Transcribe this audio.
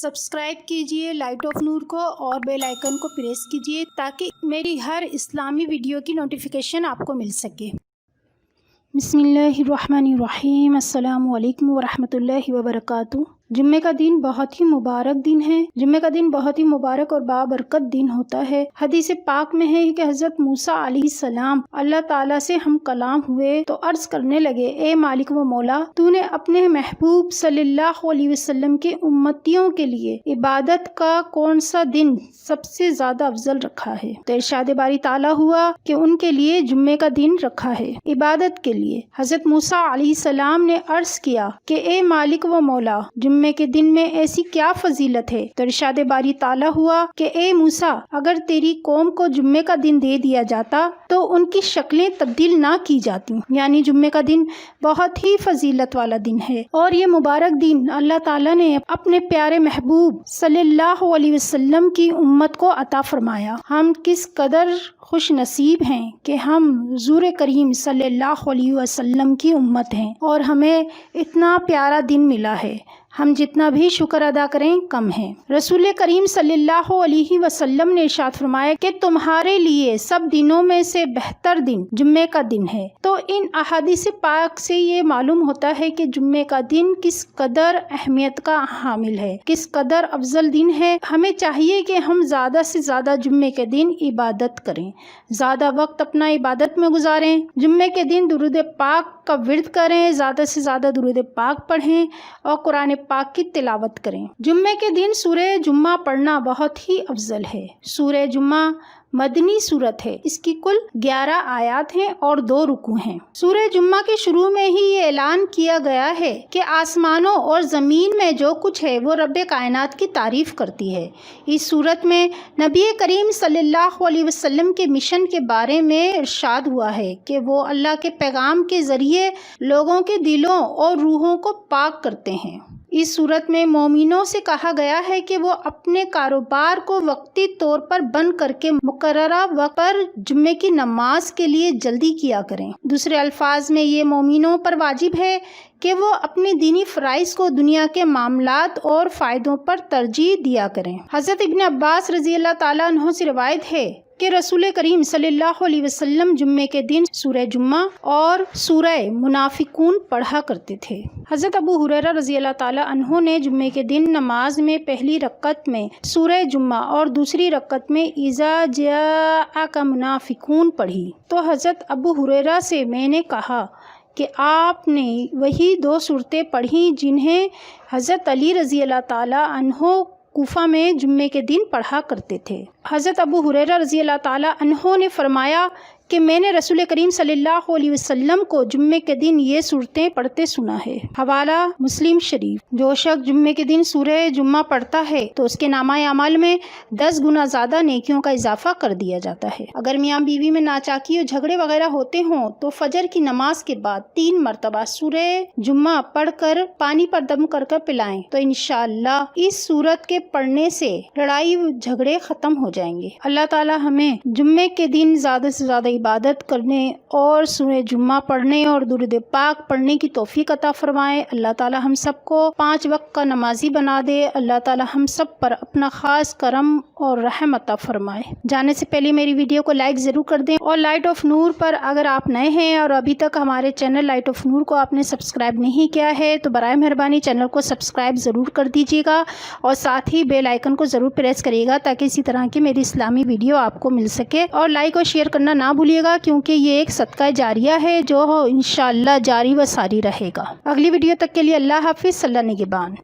Subscribe کیجئے light of نور کو اور بیل آئیکن کو پریس کیجئے تاکہ میری ہر اسلامی ویڈیو کی نوٹیفیکیشن آپ کو مل سکے۔ بسم اللہ الرحمن الرحیم۔ السلام علیکم ورحمۃ اللہ وبرکاتہ۔ جمعہ کا دن بہت ہی مبارک دن ہے۔ جمعہ کا دن بہت ہی مبارک اور بابرکت دن ہوتا ہے۔ حدیث پاک میں ہے کہ حضرت موسیٰ علیہ السلام اللہ تعالیٰ سے ہم کلام ہوئے تو عرض کرنے لگے، اے مالک و مولا، تو نے اپنے محبوب صلی اللہ علیہ وسلم کے امتیوں کے لیے عبادت کا کون سا دن سب سے زیادہ افضل رکھا ہے؟ تو ارشاد باری تعالیٰ ہوا کہ ان کے لیے جمعہ کا دن رکھا ہے عبادت کے لیے۔ حضرت موسیٰ علیہ السلام نے عرض کیا کہ اے مالک و مولا، جمعہ کے دن میں ایسی کیا فضیلت ہے؟ تو ارشاد باری تعالیٰ ہوا کہ اے موسیٰ، اگر تیری قوم کو جمعہ کا دن دے دیا جاتا تو ان کی شکلیں تبدیل نہ کی جاتی، یعنی جمعہ کا دن بہت ہی فضیلت والا دن ہے، اور یہ مبارک دن اللہ تعالیٰ نے اپنے پیارے محبوب صلی اللہ علیہ وسلم کی امت کو عطا فرمایا۔ ہم کس قدر خوش نصیب ہیں کہ ہم حضور کریم صلی اللہ علیہ وسلم کی امت ہیں اور ہمیں اتنا پیارا دن ملا ہے۔ ہم جتنا بھی شکر ادا کریں کم ہے۔ رسول کریم صلی اللہ علیہ وسلم نے ارشاد فرمایا کہ تمہارے لیے سب دنوں میں سے بہتر دن جمعہ کا دن ہے۔ تو ان احادیث پاک سے یہ معلوم ہوتا ہے کہ جمعہ کا دن کس قدر اہمیت کا حامل ہے، کس قدر افضل دن ہے۔ ہمیں چاہیے کہ ہم زیادہ سے زیادہ جمعہ کے دن عبادت کریں، زیادہ وقت اپنا عبادت میں گزاریں۔ جمعہ کے دن درود پاک کا ورد کریں، زیادہ سے زیادہ درود پاک پڑھیں اور قرآن پاک کی تلاوت کریں۔ جمعہ کے دن سورہ جمعہ پڑھنا بہت ہی افضل ہے۔ سورہ جمعہ مدنی سورت ہے، اس کی کل 11 آیات ہیں اور 2 رکوع ہیں۔ سورہ جمعہ کے شروع میں ہی یہ اعلان کیا گیا ہے کہ آسمانوں اور زمین میں جو کچھ ہے وہ رب کائنات کی تعریف کرتی ہے۔ اس سورت میں نبی کریم صلی اللہ علیہ وسلم کے مشن کے بارے میں ارشاد ہوا ہے کہ وہ اللہ کے پیغام کے ذریعے لوگوں کے دلوں اور روحوں کو پاک کرتے ہیں۔ اس صورت میں مومنوں سے کہا گیا ہے کہ وہ اپنے کاروبار کو وقتی طور پر بند کر کے مقررہ وقت پر جمعے کی نماز کے لیے جلدی کیا کریں۔ دوسرے الفاظ میں یہ مومنوں پر واجب ہے کہ وہ اپنے دینی فرائض کو دنیا کے معاملات اور فائدوں پر ترجیح دیا کریں۔ حضرت ابن عباس رضی اللہ تعالیٰ عنہ سے روایت ہے کہ رسول کریم صلی اللہ علیہ وسلم جمعے کے دن سورہ جمعہ اور سورہ منافقون پڑھا کرتے تھے۔ حضرت ابو ہریرہ رضی اللہ تعالیٰ عنہ نے جمعے کے دن نماز میں پہلی رکعت میں سورہ جمعہ اور دوسری رکعت میں اذا جاءک منافقون پڑھی۔ تو حضرت ابو ہریرہ سے میں نے کہا کہ آپ نے وہی 2 صورتیں پڑھی جنہیں حضرت علی رضی اللہ تعالیٰ عنہ کوفہ میں جمعے کے دن پڑھا کرتے تھے۔ حضرت ابو ہریرہ رضی اللہ تعالیٰ عنہ نے فرمایا کہ میں نے رسول کریم صلی اللہ علیہ وسلم کو جمعے کے دن یہ صورتیں پڑھتے سنا ہے۔ حوالہ مسلم شریف۔ جو شخص جمعے کے دن سورہ جمعہ پڑھتا ہے تو اس کے نامہ اعمال میں 10 گنا زیادہ نیکیوں کا اضافہ کر دیا جاتا ہے۔ اگر میاں بیوی میں ناچاکی اور جھگڑے وغیرہ ہوتے ہوں تو فجر کی نماز کے بعد 3 مرتبہ سورہ جمعہ پڑھ کر پانی پر دم کر پلائیں تو انشاءاللہ اس سورت کے پڑھنے سے لڑائی جھگڑے ختم ہو جائیں گے۔ اللہ تعالی ہمیں جمعے کے دن زیادہ سے زیادہ عبادت کرنے اور سورہ جمعہ پڑھنے اور درود پاک پڑھنے کی توفیق عطا فرمائے۔ اللہ تعالی ہم سب کو 5 وقت کا نمازی بنا دے۔ اللہ تعالی ہم سب پر اپنا خاص کرم اور رحم عطا فرمائے۔ جانے سے پہلے میری ویڈیو کو لائک ضرور کر دیں، اور لائٹ آف نور پر اگر آپ نئے ہیں اور ابھی تک ہمارے چینل لائٹ آف نور کو آپ نے سبسکرائب نہیں کیا ہے تو برائے مہربانی چینل کو سبسکرائب ضرور کر دیجیے گا، اور ساتھ ہی بیل آئیکن کو ضرور پریس کریے گا تاکہ اسی طرح کی میری اسلامی ویڈیو آپ کو مل سکے، اور لائک اور شیئر کرنا نہ بھولیے گا کیونکہ یہ ایک صدقہ جاریہ ہے جو انشاءاللہ جاری و ساری رہے گا۔ اگلی ویڈیو تک کے لیے اللہ حافظ، صلی اللہ نگہبان۔